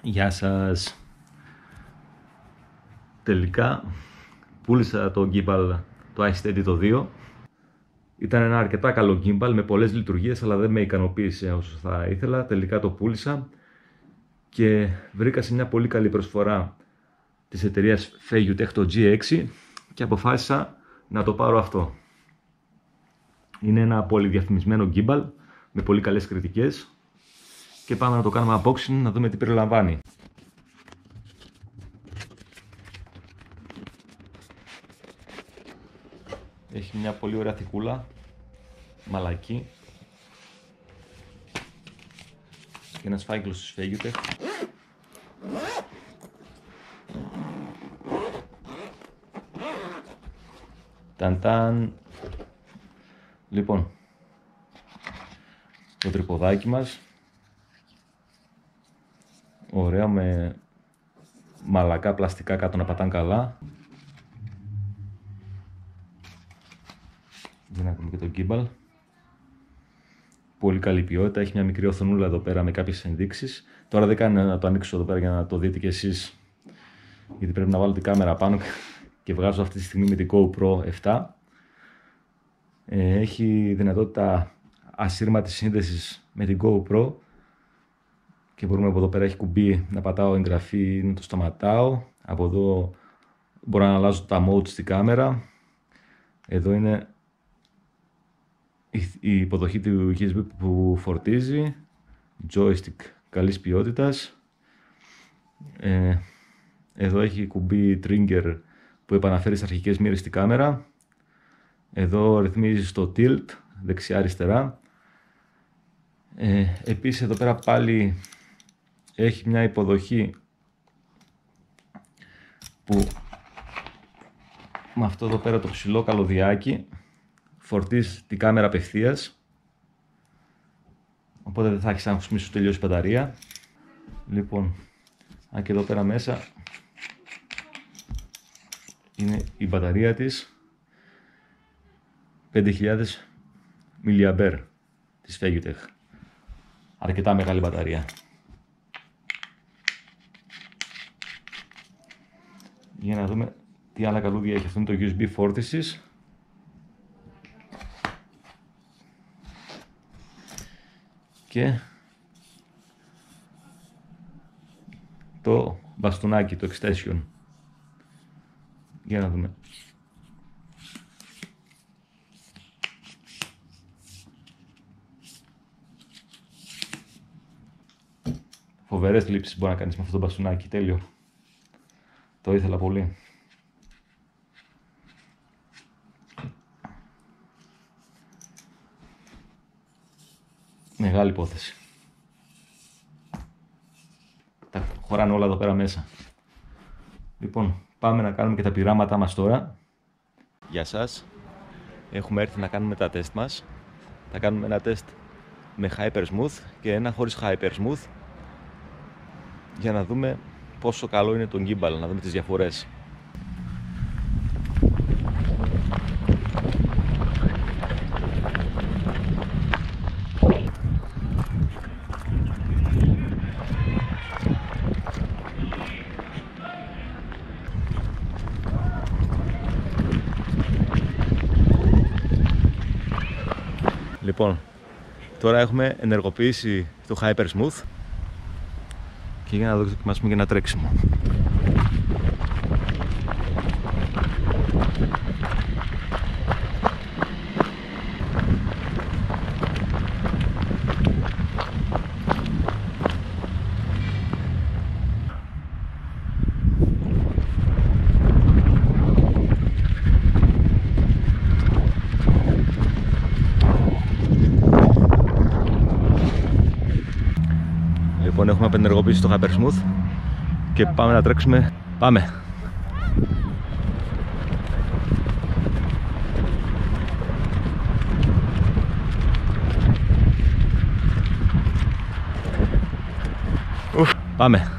Γεια σας. Τελικά πούλησα το gimbal, το iSteady το 2. Ήταν ένα αρκετά καλό gimbal με πολλές λειτουργίες, αλλά δεν με ικανοποίησε όσο θα ήθελα. Τελικά το πούλησα και βρήκα σε μια πολύ καλή προσφορά της εταιρείας Feiyutech το G6 και αποφάσισα να το πάρω αυτό. Είναι ένα πολύ διαφημισμένο gimbal με πολύ καλές κριτικές και πάμε να το κάνουμε unboxing να δούμε τι περιλαμβάνει. Έχει μια πολύ ωραία θικούλα, μαλακή και ένας φάκελος της Feiyutech. Ταν. Λοιπόν, το τρυποδάκι μας, ωραία με μαλακά πλαστικά κάτω να πατάνε καλά. Για να δούμε και το gimbal. Πολύ καλή ποιότητα, έχει μια μικρή οθονούλα εδώ πέρα με κάποιες ενδείξεις. Τώρα δεν κάνει να το ανοίξω εδώ πέρα για να το δείτε κι εσείς, γιατί πρέπει να βάλω την κάμερα πάνω και βγάζω αυτή τη στιγμή με την GoPro 7. Έχει δυνατότητα ασύρματης σύνδεσης με την GoPro και μπορούμε από εδώ πέρα, έχει κουμπί να πατάω εγγραφή, να το σταματάω. Από εδώ μπορώ να αλλάζω τα modes στην κάμερα. Εδώ είναι η υποδοχή του USB που φορτίζει, joystick καλής ποιότητας. Εδώ έχει κουμπί trigger που επαναφέρει στις αρχικές μοίρες στην κάμερα. Εδώ ρυθμίζει το tilt δεξιά-αριστερά. Επίσης εδώ πέρα πάλι έχει μια υποδοχή που με αυτό εδώ πέρα το ψηλό καλωδιάκι φορτίζει την κάμερα απευθείας, οπότε δεν θα έχεις άγχος μη σου τελειώσει η μπαταρία. Λοιπόν, αν και εδώ πέρα μέσα είναι η μπαταρία της, 5.000 mAh της Feiyutech. Αρκετά μεγάλη μπαταρία. Για να δούμε τι άλλα καλούδια έχει. Αυτό είναι το USB φόρτισης. Και το μπαστούνάκι, το extension. Για να δούμε. Φοβερές λήψεις μπορεί να κάνεις με αυτό το μπαστούνάκι, τέλειο. Το ήθελα πολύ. Μεγάλη υπόθεση. Τα χωράνε όλα εδώ πέρα μέσα. Λοιπόν, πάμε να κάνουμε και τα πειράματά μας τώρα. Γεια σας. Έχουμε έρθει να κάνουμε τα τεστ μας. Θα κάνουμε ένα τεστ με Hyper Smooth και ένα χωρίς Hyper Smooth, για να δούμε πόσο καλό είναι το gimbal, να δούμε τις διαφορές. Λοιπόν, τώρα έχουμε ενεργοποιήσει το Hyper Smooth και για να δοκιμάσουμε και ένα τρέξιμο. Λοιπόν, έχουμε απενεργοποιήσει το Hyper Smooth και πάμε να τρέξουμε. Πάμε! Πάμε!